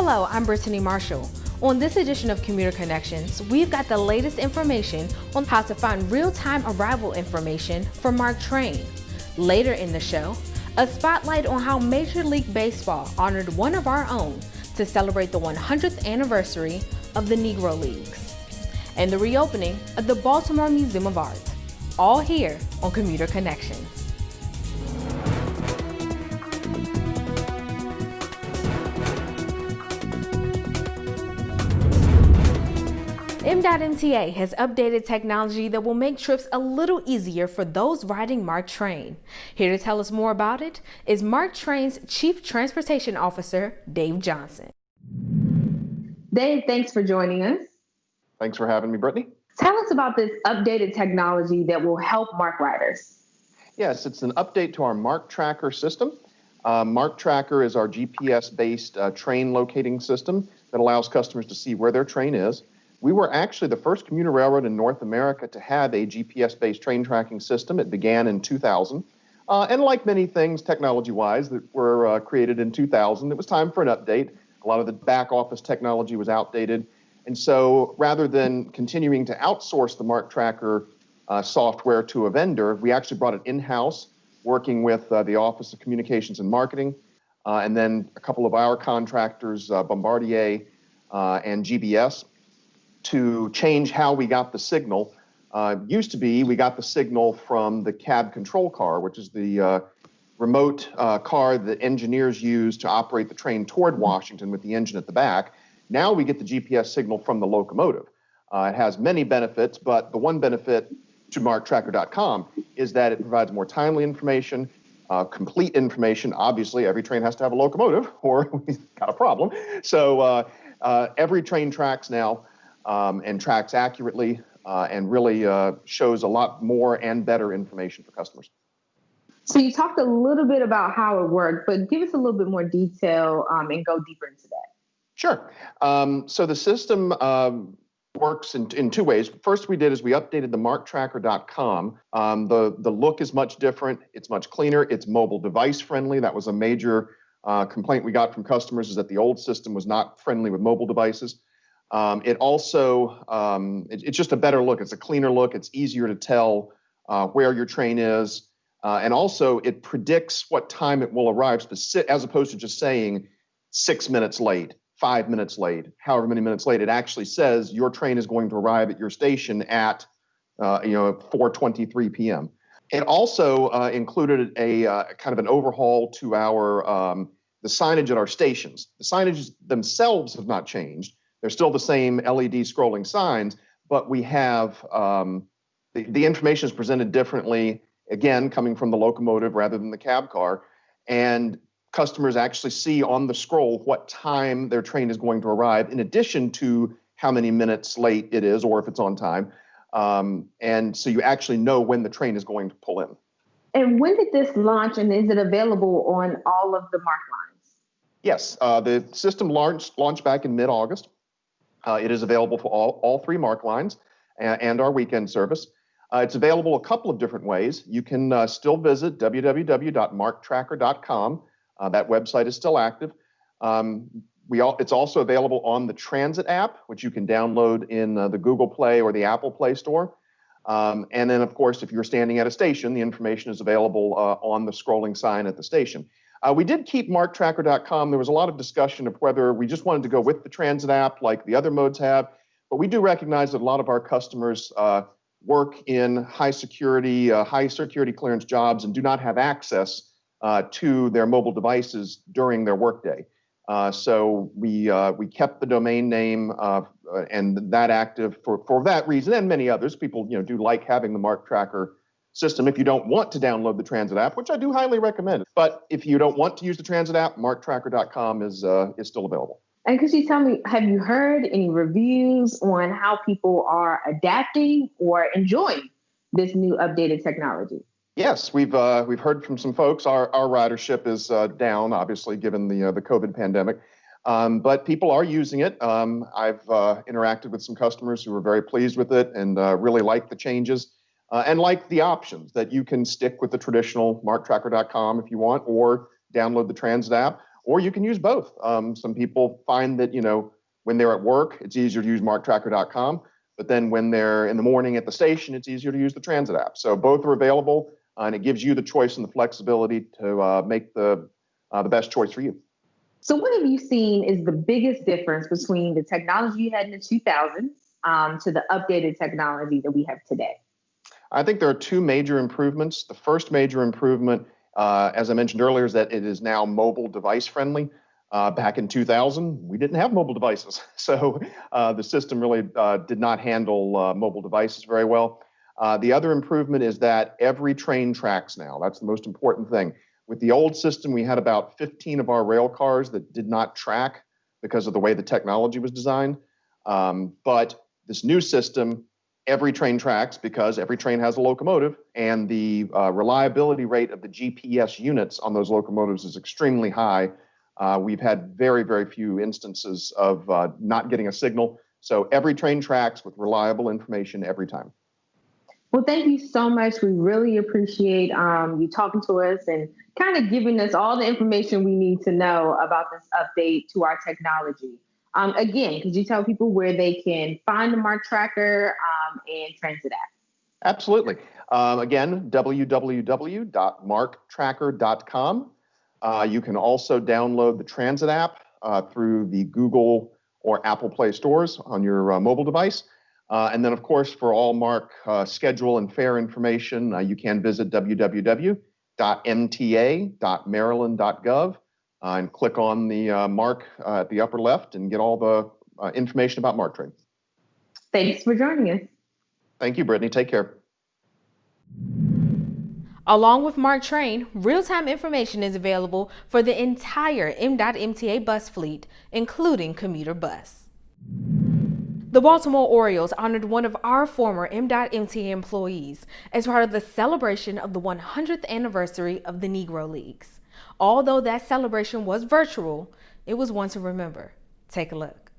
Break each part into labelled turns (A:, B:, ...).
A: Hello, I'm Brittany Marshall. On this edition of Commuter Connections, we've got the latest information on how to find real-time arrival information for MARC train. Later in the show, a spotlight on how Major League Baseball honored one of our own to celebrate the 100th anniversary of the Negro Leagues, and the reopening of the Baltimore Museum of Art. All here on Commuter Connections. M.MTA has updated technology that will make trips a little easier for those riding MARC train. Here to tell us more about it is MARC Train's Chief Transportation Officer, Dave Johnson. Dave, thanks for joining us.
B: Thanks for having me, Brittany.
A: Tell us about this updated technology that will help MARC riders.
B: Yes, it's an update to our MARC Tracker system. MARC Tracker is our GPS-based train locating system that allows customers to see where their train is. We were actually the first commuter railroad in North America to have a GPS-based train tracking system. It began in 2000. And like many things technology-wise that were created in 2000, it was time for an update. A lot of the back office technology was outdated. And so rather than continuing to outsource the MARC Tracker software to a vendor, we actually brought it in-house, working with the Office of Communications and Marketing, and then a couple of our contractors, Bombardier and GBS, to change how we got the signal. Used to be, we got the signal from the cab control car, which is the remote car that engineers use to operate the train toward Washington with the engine at the back. Now we get the GPS signal from the locomotive. It has many benefits, but the one benefit to marctracker.com is that it provides more timely information, complete information. Obviously, every train has to have a locomotive or we've got a problem. So every train tracks now, and tracks accurately and really shows a lot more and better information for customers.
A: So you talked a little bit about how it worked, but give us a little bit more detail and go deeper into that.
B: Sure. So the system works in two ways. First we did is we updated the marctracker.com. The look is much different. It's much cleaner. It's mobile device friendly. That was a major complaint we got from customers, is that the old system was not friendly with mobile devices. It also, it's just a better look. It's a cleaner look. It's easier to tell where your train is. And also it predicts what time it will arrive, as opposed to just saying 6 minutes late, 5 minutes late, however many minutes late. It actually says your train is going to arrive at your station at 4:23 p.m. It also included a kind of an overhaul to our the signage at our stations. The signages themselves have not changed. They're still the same LED scrolling signs, but we have the information is presented differently, again, coming from the locomotive rather than the cab car. And customers actually see on the scroll what time their train is going to arrive, in addition to how many minutes late it is or if it's on time. And so you actually know when the train is going to pull in.
A: And when did this launch, and is it available on all of the MARC lines?
B: Yes, the system launched back in mid-August. It is available for all three MARC lines and our weekend service. It's available a couple of different ways. You can still visit www.marctracker.com. That website is still active. It's also available on the Transit app, which you can download in the Google Play or the Apple Play Store. And then, of course, if you're standing at a station, the information is available on the scrolling sign at the station. We did keep marctracker.com. There was a lot of discussion of whether we just wanted to go with the Transit app like the other modes have, but we do recognize that a lot of our customers work in high security clearance jobs and do not have access to their mobile devices during their workday. So we kept the domain name and that active for that reason and many others. People do like having the MARC Tracker system. If you don't want to download the Transit app, which I do highly recommend, but if you don't want to use the Transit app, marctracker.com is still available.
A: And could you tell me, have you heard any reviews on how people are adapting or enjoying this new updated technology?
B: Yes, we've heard from some folks. Our ridership is down, obviously, given the COVID pandemic, but people are using it. I've interacted with some customers who were very pleased with it and really like the changes. And like the options that you can stick with the traditional marctracker.com if you want, or download the Transit app, or you can use both. Some people find that, when they're at work, it's easier to use marktracker.com, but then when they're in the morning at the station, it's easier to use the transit app. So both are available, and it gives you the choice and the flexibility to make the best choice for you.
A: So what have you seen is the biggest difference between the technology you had in the 2000s to the updated technology that we have today?
B: I think there are two major improvements. The first major improvement, as I mentioned earlier, is that it is now mobile device friendly. Back in 2000, we didn't have mobile devices. So the system really did not handle mobile devices very well. The other improvement is that every train tracks now. That's the most important thing. With the old system, we had about 15 of our rail cars that did not track because of the way the technology was designed. But this new system, every train tracks because every train has a locomotive, and the reliability rate of the GPS units on those locomotives is extremely high. We've had very, very few instances of not getting a signal. So every train tracks with reliable information every time.
A: Well, thank you so much. We really appreciate you talking to us and kind of giving us all the information we need to know about this update to our technology. Again, could you tell people where they can find the MARC Tracker and Transit app?
B: Absolutely. Again, www.marktracker.com. You can also download the Transit app through the Google or Apple Play stores on your mobile device. And then, of course, for all MARC schedule and fare information, you can visit www.mta.maryland.gov and click on the MARC at the upper left and get all the information about MARC Train.
A: Thanks for joining us.
B: Thank you, Brittany. Take care.
A: Along with MARC Train, real-time information is available for the entire M.MTA bus fleet, including Commuter bus. The Baltimore Orioles honored one of our former M.MTA employees as part of the celebration of the 100th anniversary of the Negro Leagues. Although that celebration was virtual, it was one to remember. Take a look.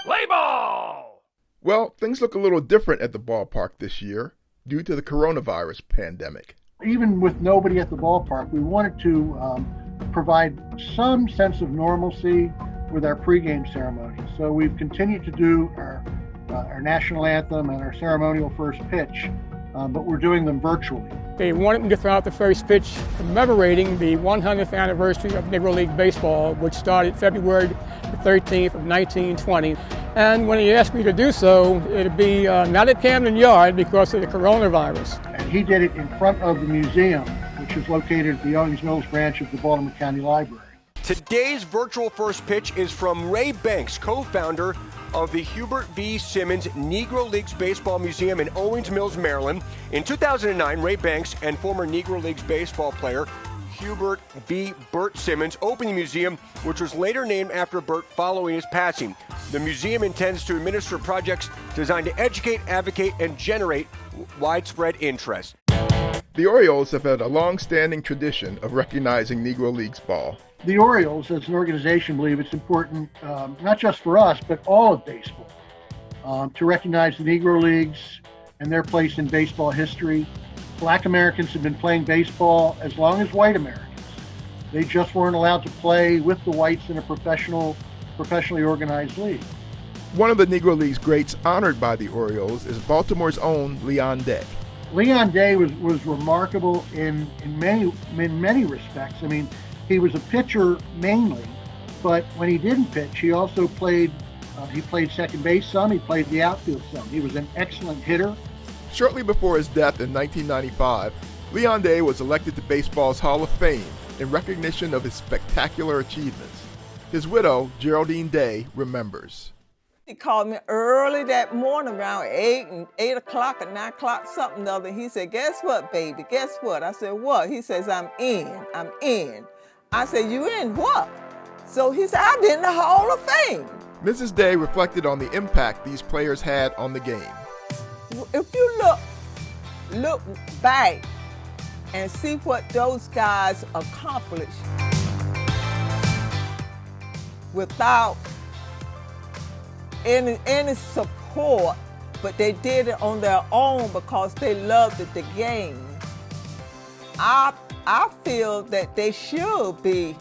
C: Play ball!
D: Well, things look a little different at the ballpark this year due to the coronavirus pandemic.
E: Even with nobody at the ballpark, we wanted to provide some sense of normalcy with our pregame ceremony. So we've continued to do our national anthem and our ceremonial first pitch, but we're doing them virtually.
F: They wanted me to throw out the first pitch commemorating the 100th anniversary of Negro League baseball, which started February the 13th of 1920. And when he asked me to do so, it'd be not at Camden Yard because of the coronavirus.
E: And he did it in front of the museum, which is located at the Owings Mills branch of the Baltimore County Library.
C: Today's virtual first pitch is from Ray Banks, co-founder of the Hubert V. Simmons Negro Leagues Baseball Museum in Owings Mills, Maryland. In 2009, Ray Banks and former Negro Leagues baseball player Hubert V. Bert Simmons opened the museum, which was later named after Bert following his passing. The museum intends to administer projects designed to educate, advocate, and generate widespread interest.
D: The Orioles have had a long-standing tradition of recognizing Negro Leagues ball.
E: The Orioles, as an organization, believe it's important, not just for us, but all of baseball, to recognize the Negro Leagues and their place in baseball history. Black Americans have been playing baseball as long as white Americans. They just weren't allowed to play with the whites in a professionally organized league.
D: One of the Negro Leagues greats honored by the Orioles is Baltimore's own Leon Day.
E: Leon Day was remarkable in many respects. I mean, he was a pitcher mainly, but when he didn't pitch, he also played second base some, he played the outfield some. He was an excellent hitter.
D: Shortly before his death in 1995, Leon Day was elected to baseball's Hall of Fame in recognition of his spectacular achievements. His widow, Geraldine Day, remembers.
G: He called me early that morning around 8 o'clock or 9 o'clock, something or other. He said, "Guess what, baby? Guess what?" I said, "What?" He says, I'm in. I said, "You in what?" So he said, "I'm in the Hall of Fame."
D: Mrs. Day reflected on the impact these players had on the game.
G: If you look back and see what those guys accomplished without any support, but they did it on their own because they loved the game. I I feel that they should be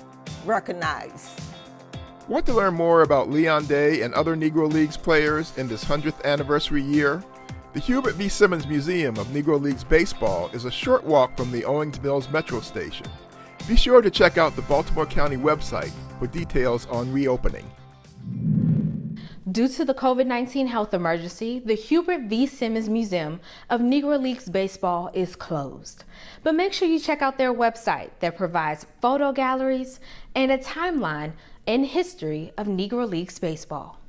G: recognized.
D: Want to learn more about Leon Day and other Negro Leagues players in this 100th anniversary year? The Hubert V. Simmons Museum of Negro Leagues Baseball is a short walk from the Owings Mills Metro Station. Be sure to check out the Baltimore County website for details on reopening.
A: Due to the COVID-19 health emergency, the Hubert V. Simmons Museum of Negro Leagues Baseball is closed. But make sure you check out their website that provides photo galleries and a timeline and history of Negro Leagues baseball.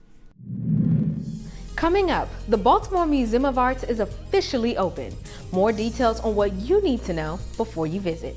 A: Coming up, the Baltimore Museum of Art is officially open. More details on what you need to know before you visit.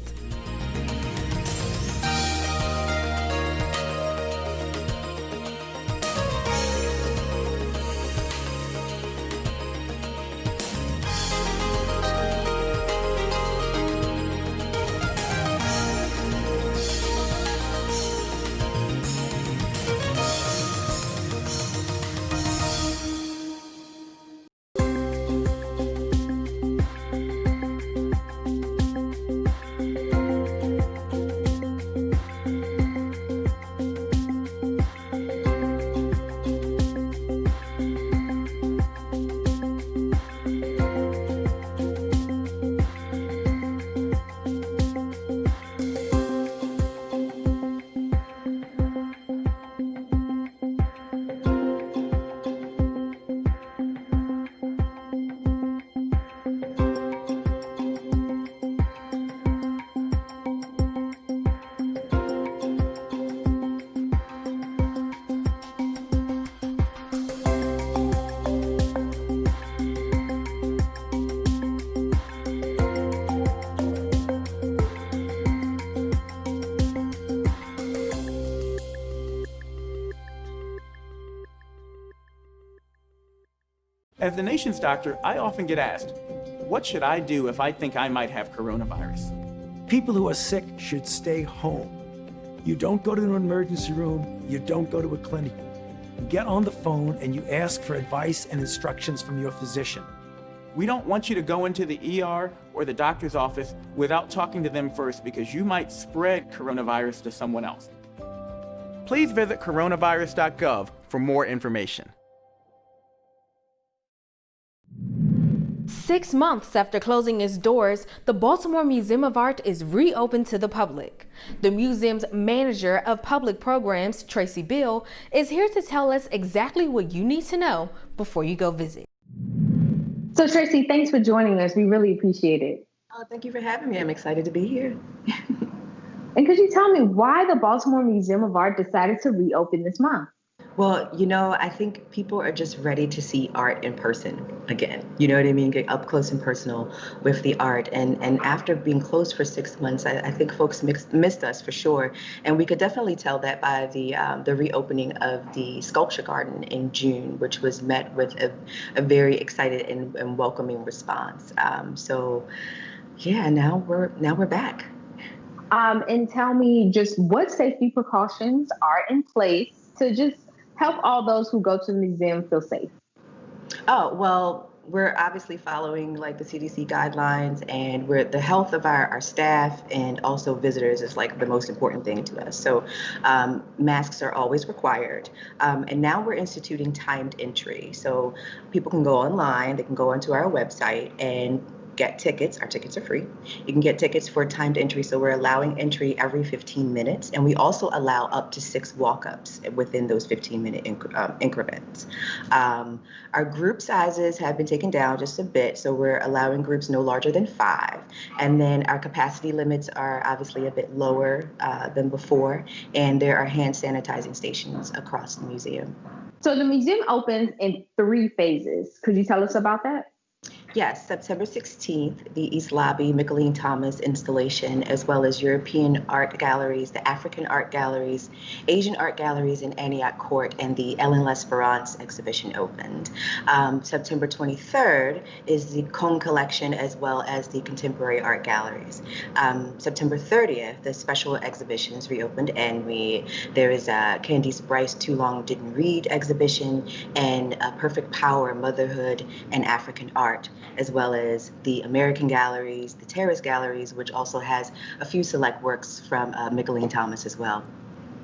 H: As the nation's doctor, I often get asked, what should I do if I think I might have coronavirus?
I: People who are sick should stay home. You don't go to an emergency room, you don't go to a clinic. You get on the phone and you ask for advice and instructions from your physician.
H: We don't want you to go into the ER or the doctor's office without talking to them first because you might spread coronavirus to someone else. Please visit coronavirus.gov for more information.
A: 6 months after closing its doors, the Baltimore Museum of Art is reopened to the public. The museum's manager of public programs, Tracy Bill, is here to tell us exactly what you need to know before you go visit.
J: So Tracy, thanks for joining us. We really appreciate it.
K: Oh, thank you for having me. I'm excited to be here.
J: And could you tell me why the Baltimore Museum of Art decided to reopen this month?
K: Well, I think people are just ready to see art in person again. You know what I mean? Get up close and personal with the art. And after being closed for 6 months, I think folks missed us for sure. And we could definitely tell that by the reopening of the sculpture garden in June, which was met with a very excited and welcoming response. So yeah, now we're back.
J: And tell me just what safety precautions are in place to just help all those who go to the museum feel safe.
K: Oh, well, we're obviously following like the CDC guidelines, and the health of our staff and also visitors is like the most important thing to us. So masks are always required. And now we're instituting timed entry. So people can go online, they can go onto our website and get tickets. Our tickets are free. You can get tickets for timed entry. So we're allowing entry every 15 minutes. And we also allow up to 6 walk-ups within those 15-minute increments. Our group sizes have been taken down just a bit. So we're allowing groups no larger than 5. And then our capacity limits are obviously a bit lower than before. And there are hand sanitizing stations across the museum.
J: So the museum opens in 3 phases. Could you tell us about that?
K: Yes, September 16th, the East Lobby Mickalene Thomas installation, as well as European art galleries, the African art galleries, Asian art galleries in Antioch Court, and the Ellen L'Esperance exhibition opened. September 23rd is the Cone Collection, as well as the contemporary art galleries. September 30th, the special exhibitions reopened, and there is a Candice Bryce Too Long Didn't Read exhibition, and Perfect Power, Motherhood, and African Art. as well as the American galleries, the Terrace galleries, which also has a few select works from Mickalene Thomas as well.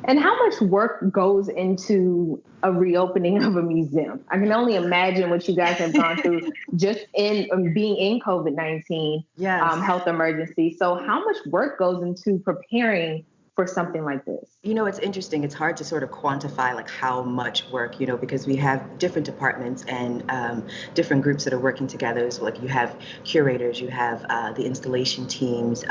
J: And how much work goes into a reopening of a museum? I can only imagine what you guys have gone through just in being in COVID-19
K: Yes.
J: health emergency. So how much work goes into preparing for something like this?
K: You know, it's interesting. It's hard to sort of quantify like how much work, because we have different departments and different groups that are working together. So like you have curators, you have the installation teams,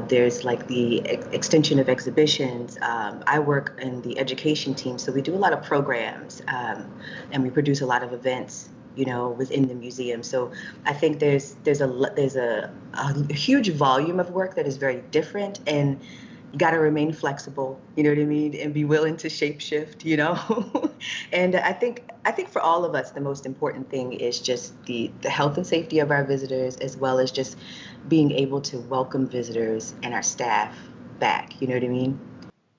K: there's like the extension of exhibitions. I work in the education team, so we do a lot of programs and we produce a lot of events within the museum. So I think there's a huge volume of work that is very different, and you got to remain flexible, you know what I mean, and be willing to shape shift, And I think for all of us, the most important thing is just the health and safety of our visitors, as well as just being able to welcome visitors and our staff back, you know what I mean?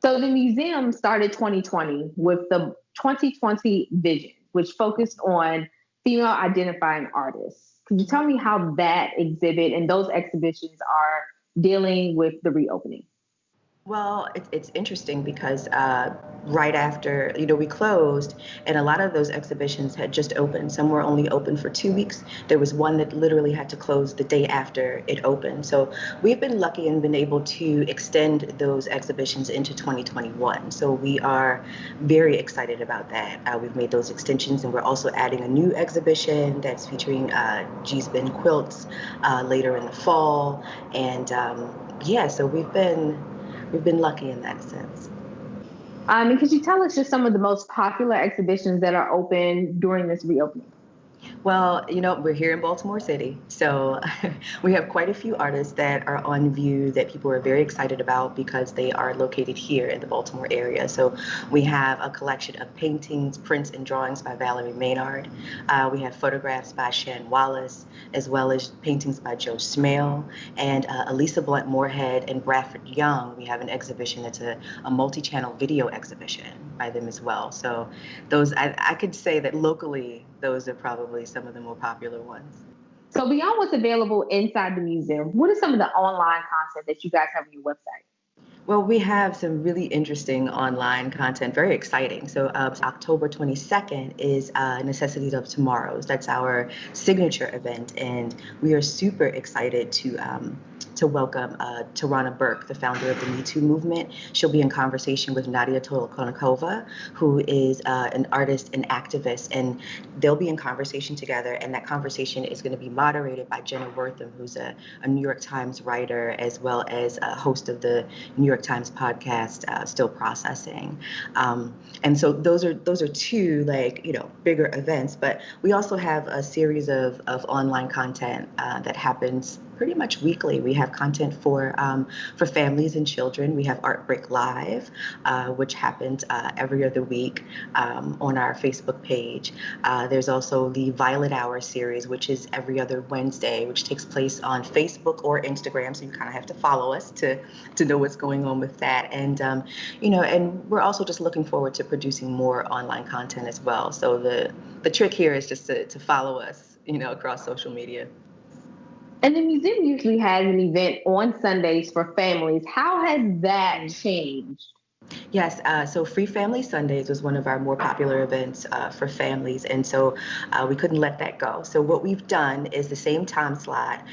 J: So the museum started 2020 with the 2020 vision, which focused on female identifying artists. Could you tell me how that exhibit and those exhibitions are dealing with the reopening?
K: Well, it's interesting because right after, we closed, and a lot of those exhibitions had just opened. Some were only open for 2 weeks. There was one that literally had to close the day after it opened. So we've been lucky and been able to extend those exhibitions into 2021. So we are very excited about that. We've made those extensions, and we're also adding a new exhibition that's featuring G's Ben quilts later in the fall. And so we've been lucky in that sense.
J: And could you tell us just some of the most popular exhibitions that are open during this reopening?
K: Well, we're here in Baltimore City, so we have quite a few artists that are on view that people are very excited about because they are located here in the Baltimore area. So we have a collection of paintings, prints, and drawings by Valerie Maynard. We have photographs by Shan Wallace, as well as paintings by Joe Smale, and Elisa Blunt Moorhead and Bradford Young. We have an exhibition that's a multi-channel video exhibition by them as well. So those, I could say that locally, those are probably some of the more popular ones.
J: So beyond what's available inside the museum, what is some of the online content that you guys have on your website?
K: Well, we have some really interesting online content, very exciting. So October 22nd is Necessities of Tomorrows. That's our signature event, and we are super excited to welcome Tarana Burke, the founder of the Me Too movement. She'll be in conversation with Nadia Tolokonnikova, who is an artist and activist, and they'll be in conversation together, and that conversation is going to be moderated by Jenna Wortham, who's a New York Times writer, as well as a host of the New York Times podcast, Still Processing. And so those are two bigger events, but we also have a series of online content that happens pretty much weekly. We have content for families and children. We have Art Break Live, which happens every other week on our Facebook page. There's also the Violet Hour series, which is every other Wednesday, which takes place on Facebook or Instagram. So you kind of have to follow us to know what's going on with that. And and we're also just looking forward to producing more online content as well. So the trick here is just to follow us, across social media.
J: And the museum usually has an event on Sundays for families. How has that changed?
K: Yes, so Free Family Sundays was one of our more popular events for families, and so we couldn't let that go. So what we've done is the same time slot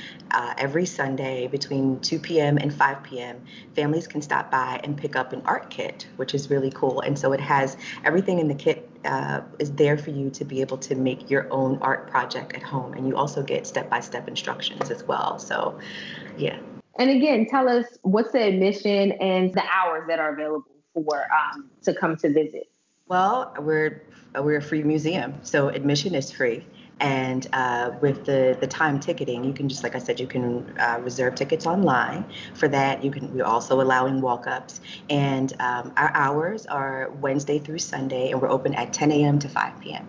K: every Sunday between 2 p.m. and 5 p.m. Families can stop by and pick up an art kit, which is really cool. And so it has everything in the kit is there for you to be able to make your own art project at home, and you also get step-by-step instructions as well. So, yeah.
J: And again, tell us what's the admission and the hours that are available for to come to visit.
K: Well, we're a free museum, so admission is free. And with the time ticketing, you can just, like I said, you can reserve tickets online. For that, we're also allowing walk-ups. And our hours are Wednesday through Sunday, and we're open at 10 a.m. to 5 p.m.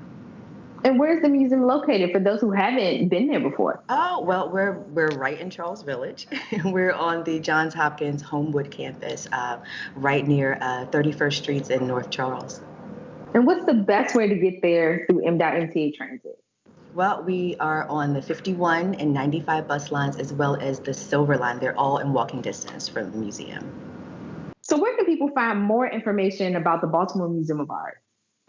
J: And where's the museum located for those who haven't been there before?
K: Oh, well, we're right in Charles Village. We're on the Johns Hopkins Homewood campus, right near 31st Street in North Charles.
J: And what's the best way to get there through MDOT MTA Transit?
K: Well, we are on the 51 and 95 bus lines as well as the Silver Line. They're all in walking distance from the museum.
J: So where can people find more information about the Baltimore Museum of Art?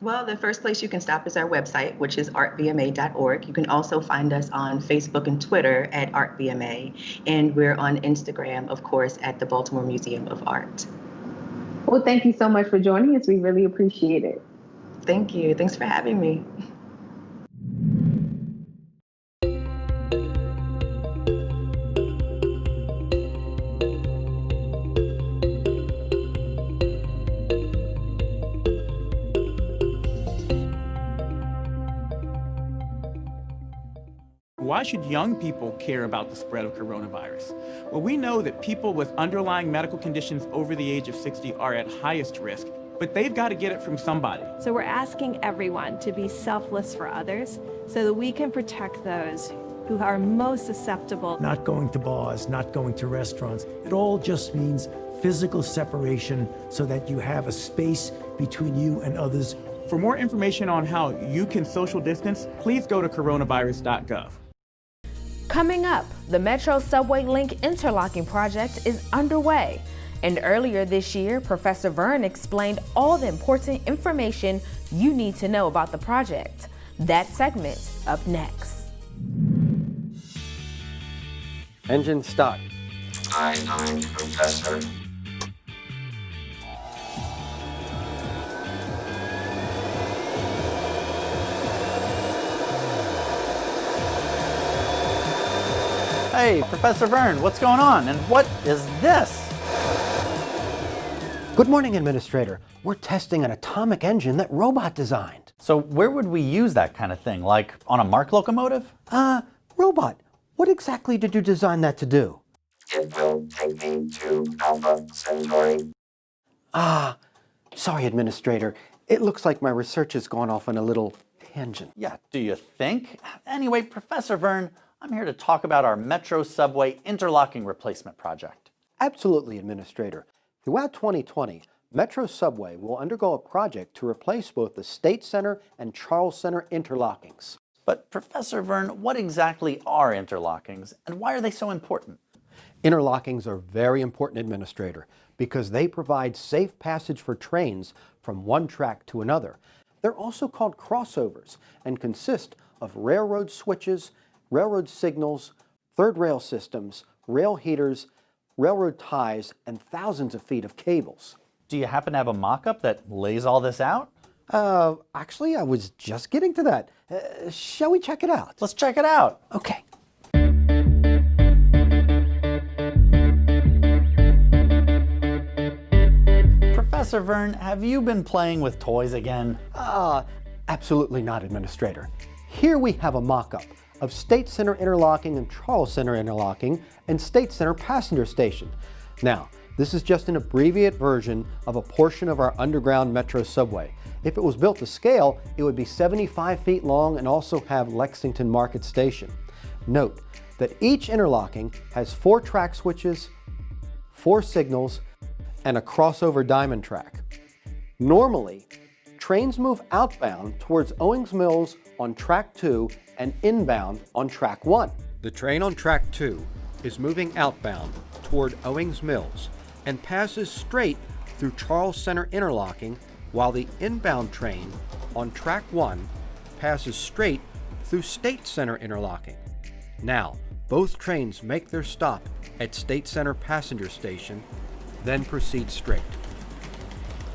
K: Well, the first place you can stop is our website, which is artbma.org. You can also find us on Facebook and Twitter at artbma, and we're on Instagram, of course, at the Baltimore Museum of Art.
J: Well, thank you so much for joining us. We really appreciate it.
K: Thank you. Thanks for having me.
H: Why should young people care about the spread of coronavirus? Well, we know that people with underlying medical conditions over the age of 60 are at highest risk, but they've got to get it from somebody.
L: So we're asking everyone to be selfless for others so that we can protect those who are most susceptible.
I: Not going to bars, not going to restaurants. It all just means physical separation so that you have a space between you and others.
H: For more information on how you can social distance, please go to coronavirus.gov.
A: Coming up, the Metro Subway Link interlocking project is underway. And earlier this year, Professor Verne explained all the important information you need to know about the project. That segment up next.
M: Engine start.
N: I'm Professor.
M: Hey, Professor Verne, what's going on? And what is this?
O: Good morning, Administrator. We're testing an atomic engine that Robot designed.
M: So where would we use that kind of thing? Like on a MARC locomotive?
O: Robot, what exactly did you design that to do?
N: It will take me to Alpha Centauri.
O: Sorry, Administrator. It looks like my research has gone off on a little tangent.
M: Yeah, do you think? Anyway, Professor Verne, I'm here to talk about our Metro Subway interlocking replacement project.
O: Absolutely, Administrator. Throughout 2020, Metro Subway will undergo a project to replace both the State Center and Charles Center interlockings.
M: But Professor Verne, what exactly are interlockings and why are they so important?
O: Interlockings are very important, Administrator, because they provide safe passage for trains from one track to another. They're also called crossovers and consist of railroad switches, railroad signals, third rail systems, rail heaters, railroad ties, and thousands of feet of cables.
M: Do you happen to have a mock-up that lays all this out?
O: Actually, I was just getting to that. Shall we check it out?
M: Let's check it out.
O: Okay.
M: Professor Verne, have you been playing with toys again?
O: Absolutely not, Administrator. Here we have a mock-up of State Center interlocking and Charles Center interlocking and State Center passenger station. Now, this is just an abbreviated version of a portion of our underground Metro Subway. If it was built to scale, it would be 75 feet long and also have Lexington Market Station. Note that each interlocking has 4 track switches, 4 signals, and a crossover diamond track. Normally, trains move outbound towards Owings Mills on track 2 and inbound on track 1.
P: The train on track 2 is moving outbound toward Owings Mills and passes straight through Charles Center interlocking, while the inbound train on track 1 passes straight through State Center interlocking. Now, both trains make their stop at State Center passenger station, then proceed straight.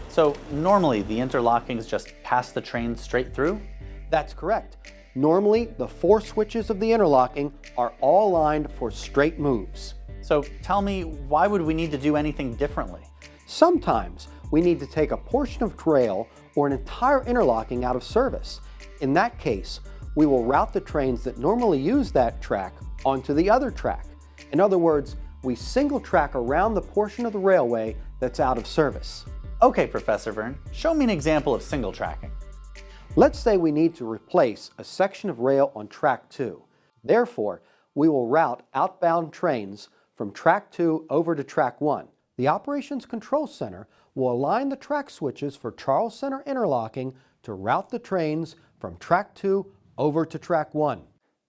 M: So normally the interlockings just pass the train straight through?
O: That's correct. Normally, the 4 switches of the interlocking are all lined for straight moves.
M: So tell me, why would we need to do anything differently?
O: Sometimes we need to take a portion of rail or an entire interlocking out of service. In that case, we will route the trains that normally use that track onto the other track. In other words, we single track around the portion of the railway that's out of service.
M: Okay, Professor Verne, show me an example of single tracking.
O: Let's say we need to replace a section of rail on track 2. Therefore, we will route outbound trains from track 2 over to track 1. The Operations Control Center will align the track switches for Charles Center interlocking to route the trains from track 2 over to track 1.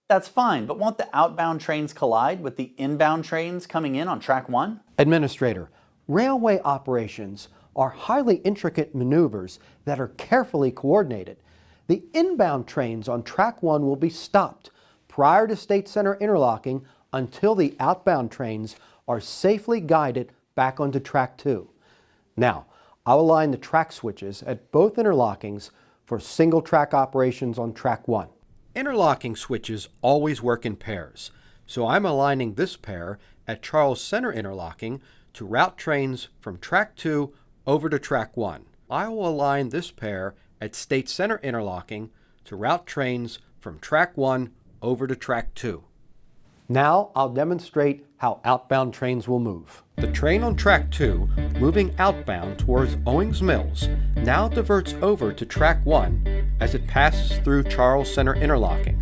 M: That's fine, but won't the outbound trains collide with the inbound trains coming in on track 1?
O: Administrator, railway operations are highly intricate maneuvers that are carefully coordinated. The inbound trains on track 1 will be stopped prior to State Center interlocking until the outbound trains are safely guided back onto track 2. Now, I'll align the track switches at both interlockings for single track operations on track 1.
P: Interlocking switches always work in pairs, so I'm aligning this pair at Charles Center interlocking to route trains from track 2 over to track 1. I will align this pair at State Center interlocking to route trains from track 1 over to track 2.
O: Now I'll demonstrate how outbound trains will move.
P: The train on track 2, moving outbound towards Owings Mills, now diverts over to track 1 as it passes through Charles Center interlocking.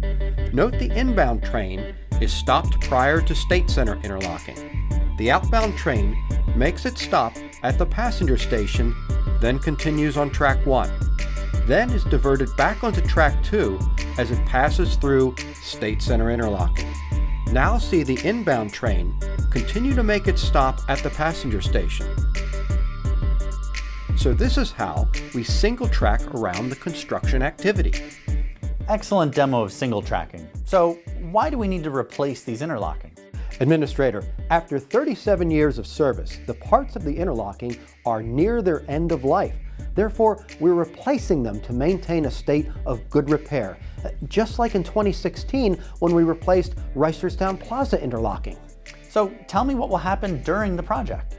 P: Note the inbound train is stopped prior to State Center interlocking. The outbound train makes its stop at the passenger station, then continues on track 1, then is diverted back onto track 2 as it passes through State Center interlocking. Now see the inbound train continue to make its stop at the passenger station. So this is how we single track around the construction activity.
M: Excellent demo of single tracking. So why do we need to replace these interlockings?
O: Administrator, after 37 years of service, the parts of the interlocking are near their end of life. Therefore, we're replacing them to maintain a state of good repair, just like in 2016 when we replaced Reisterstown Plaza interlocking.
M: So tell me what will happen during the project.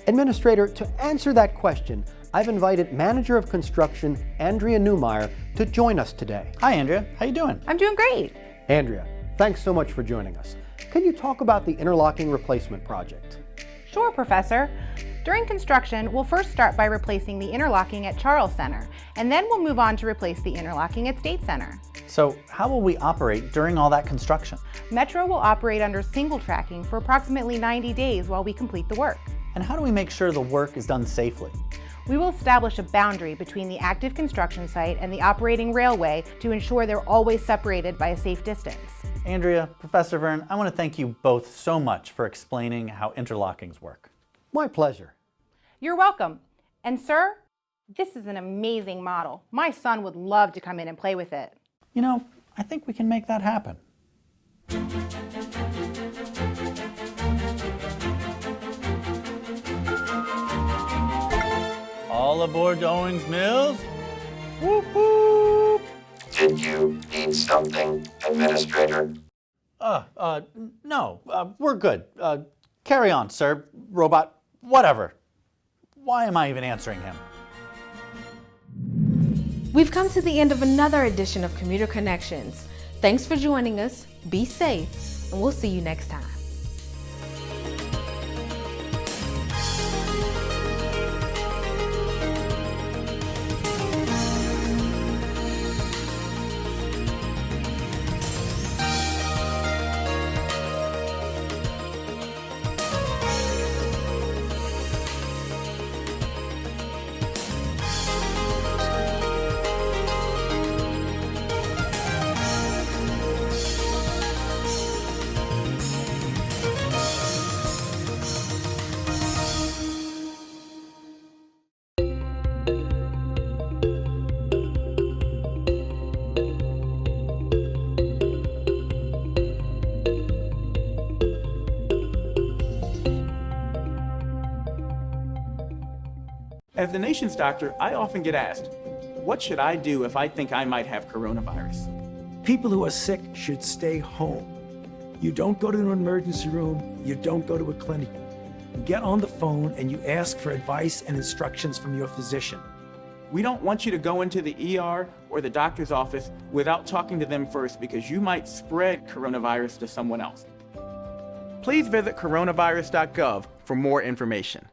O: Administrator, to answer that question, I've invited Manager of Construction, Andrea Newmeyer, to join us today.
M: Hi, Andrea. How you doing?
A: I'm doing great.
O: Andrea, thanks so much for joining us. Can you talk about the interlocking replacement project?
Q: Sure, Professor. During construction, we'll first start by replacing the interlocking at Charles Center, and then we'll move on to replace the interlocking at State Center.
M: So how will we operate during all that construction?
Q: Metro will operate under single tracking for approximately 90 days while we complete the work.
M: And how do we make sure the work is done safely?
Q: We will establish a boundary between the active construction site and the operating railway to ensure they're always separated by a safe distance.
M: Andrea, Professor Verne, I want to thank you both so much for explaining how interlockings work.
O: My pleasure.
Q: You're welcome. And sir, this is an amazing model. My son would love to come in and play with it.
M: You know, I think we can make that happen. All aboard Owings Mills. Whoop whoop.
N: Did you need something, Administrator?
M: No, we're good. Carry on, sir. Robot, whatever. Why am I even answering him?
A: We've come to the end of another edition of Commuter Connections. Thanks for joining us. Be safe, and we'll see you next time.
H: As the nation's doctor, I often get asked, what should I do if I think I might have coronavirus?
I: People who are sick should stay home. You don't go to an emergency room, you don't go to a clinic. You get on the phone and you ask for advice and instructions from your physician.
H: We don't want you to go into the ER or the doctor's office without talking to them first because you might spread coronavirus to someone else. Please visit coronavirus.gov for more information.